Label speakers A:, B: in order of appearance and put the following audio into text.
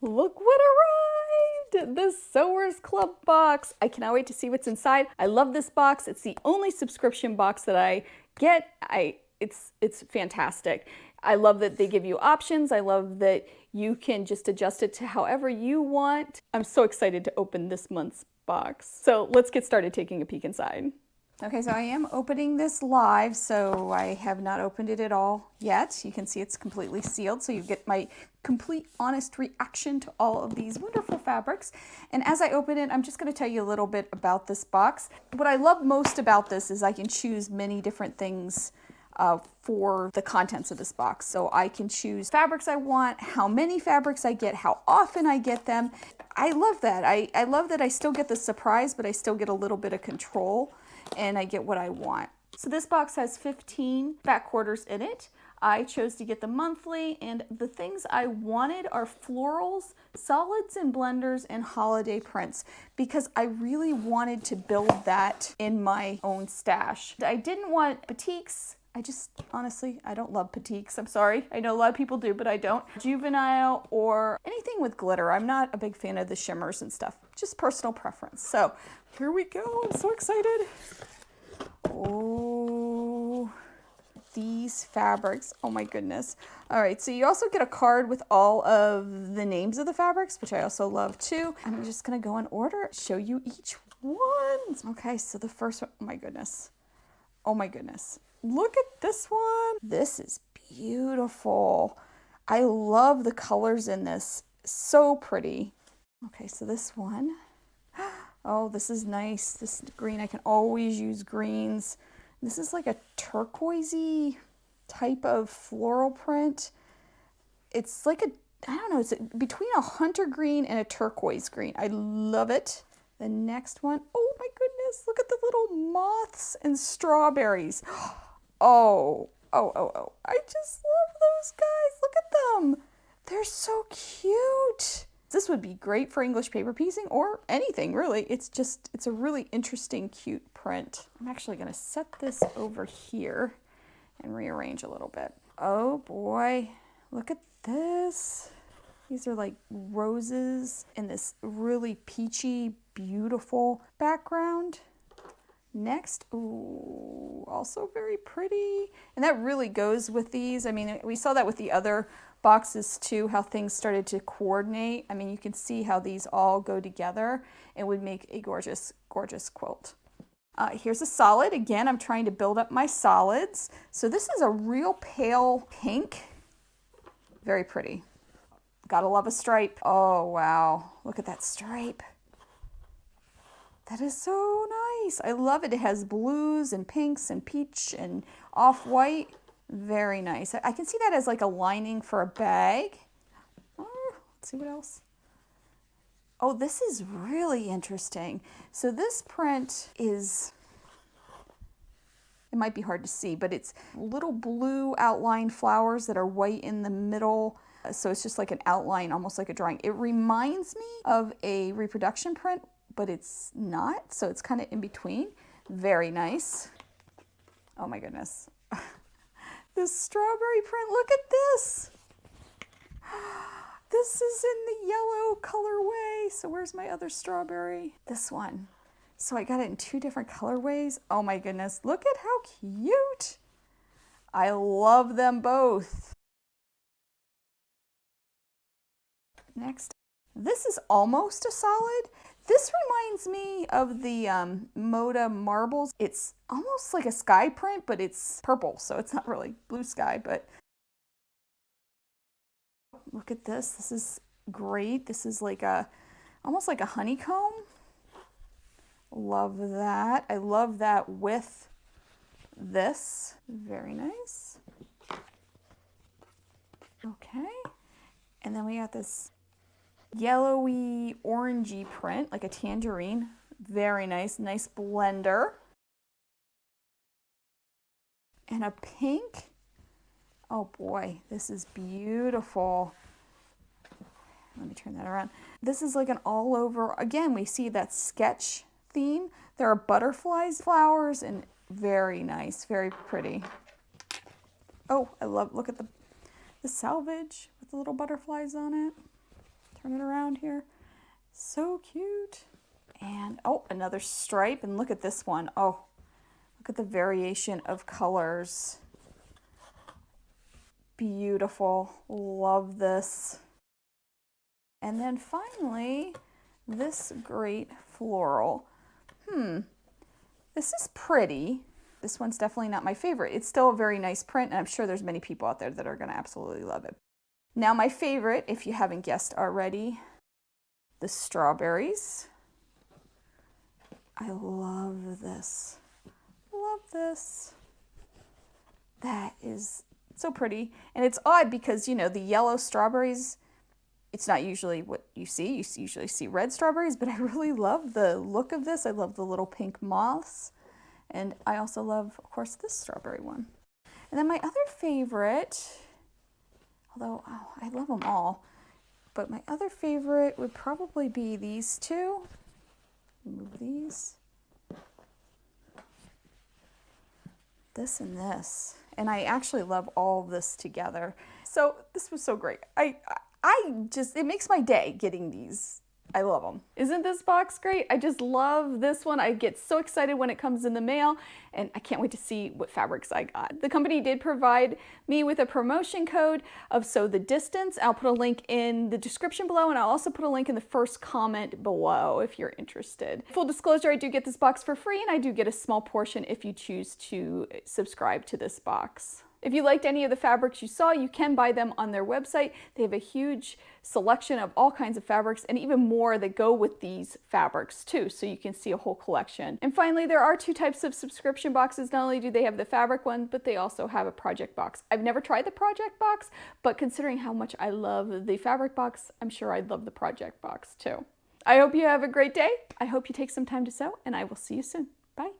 A: Look what arrived! The Sewers Club box. I cannot wait to see what's inside. I love this box. It's the only subscription box that I get. It's fantastic. I love that they give you options. I love that you can just adjust it to however you want. I'm so excited to open this month's box. So let's get started taking a peek inside. Okay, so I am opening this live, so I have not opened it at all yet. You can see it's completely sealed, so you get my complete honest reaction to all of these wonderful fabrics. And as I open it, I'm just going to tell you a little bit about this box. What I love most about this is I can choose many different things for the contents of this box. So I can choose fabrics I want, how many fabrics I get, how often I get them. I love that. I love that I still get the surprise, but I still get a little bit of control and I get what I want. So this box has 15 fat quarters in it. I chose to get the monthly, and the things I wanted are florals, solids and blenders, and holiday prints because I really wanted to build that in my own stash. I didn't want batiks. Honestly, I don't love batiks. I'm sorry. I know a lot of people do, but I don't. Juvenile or anything with glitter. I'm not a big fan of the shimmers and stuff. Just personal preference. So here we go. I'm so excited. Oh, these fabrics. Oh my goodness. All right, so you also get a card with all of the names of the fabrics, which I also love too. I'm just gonna go in order, show you each one. Okay, so the first one, oh my goodness. Oh my goodness. Look at this one. This is beautiful. I love the colors in this. So pretty. Okay, so this one. Oh, this is nice. This green, I can always use greens. This is like a turquoisey type of floral print. It's like I don't know, it's between a hunter green and a turquoise green. I love it. The next one, oh my goodness, look at the little moths and strawberries. Oh. I just love those guys. Look at them. They're so cute. This would be great for English paper piecing or anything really. It's a really interesting, cute print. I'm actually gonna set this over here and rearrange a little bit. Oh boy, look at this. These are like roses in this really peachy, beautiful background. Next, ooh, also very pretty. And that really goes with these. I mean, we saw that with the other boxes too, how things started to coordinate. I mean, you can see how these all go together and would make a gorgeous, gorgeous quilt. Here's a solid. Again, I'm trying to build up my solids. So this is a real pale pink. Very pretty. Gotta love a stripe. Oh, wow. Look at that stripe. That is so nice. I love it. It has blues and pinks and peach and off-white. Very nice. I can see that as like a lining for a bag. Oh, let's see what else. Oh, this is really interesting. So this print is, it might be hard to see, but it's little blue outline flowers that are white in the middle. So it's just like an outline, almost like a drawing. It reminds me of a reproduction print, but it's not, so it's kind of in between. Very nice. Oh my goodness. This strawberry print, look at this. This is in the yellow colorway. So where's my other strawberry? This one. So I got it in two different colorways. Oh my goodness, look at how cute. I love them both. Next, this is almost a solid. This reminds me of the Moda marbles. It's almost like a sky print, but it's purple, so it's not really blue sky, but look at this. This is great. This is like almost like a honeycomb. Love that. I love that with this. Very nice. Okay. And then we got this yellowy orangey print, like a tangerine. Very nice, nice blender. And a pink. Oh boy, this is beautiful. Let me turn that around. This is like an all over, again, we see that sketch theme. There are butterflies, flowers, and very nice, very pretty. Oh, I love, look at the salvage with the little butterflies on it. turn it around here. So cute. And oh, another stripe, and look at this one. Oh, look at the variation of colors. Beautiful, love this. And then finally, this great floral. This is pretty. This one's definitely not my favorite. It's still a very nice print, and I'm sure there's many people out there that are gonna absolutely love it. Now my favorite, if you haven't guessed already, the strawberries. I love this. Love this. That is so pretty. And it's odd because, you know, the yellow strawberries, it's not usually what you see. You usually see red strawberries, but I really love the look of this. I love the little pink moths. And I also love, of course, this strawberry one. And then my other favorite, although I love them all, but my other favorite would probably be these two. Move these. This and this. And I actually love all this together. So this was so great. It makes my day getting these. I love them. Isn't this box great? I just love this one. I get so excited when it comes in the mail, and I can't wait to see what fabrics I got. The company did provide me with a promotion code of Sew the Distance. I'll put a link in the description below, and I'll also put a link in the first comment below if you're interested. Full disclosure, I do get this box for free, and I do get a small portion if you choose to subscribe to this box. If you liked any of the fabrics you saw, you can buy them on their website. They have a huge selection of all kinds of fabrics and even more that go with these fabrics too, so you can see a whole collection. And finally, there are two types of subscription boxes. Not only do they have the fabric one, but they also have a project box. I've never tried the project box, but considering how much I love the fabric box, I'm sure I'd love the project box too. I hope you have a great day. I hope you take some time to sew, and I will see you soon.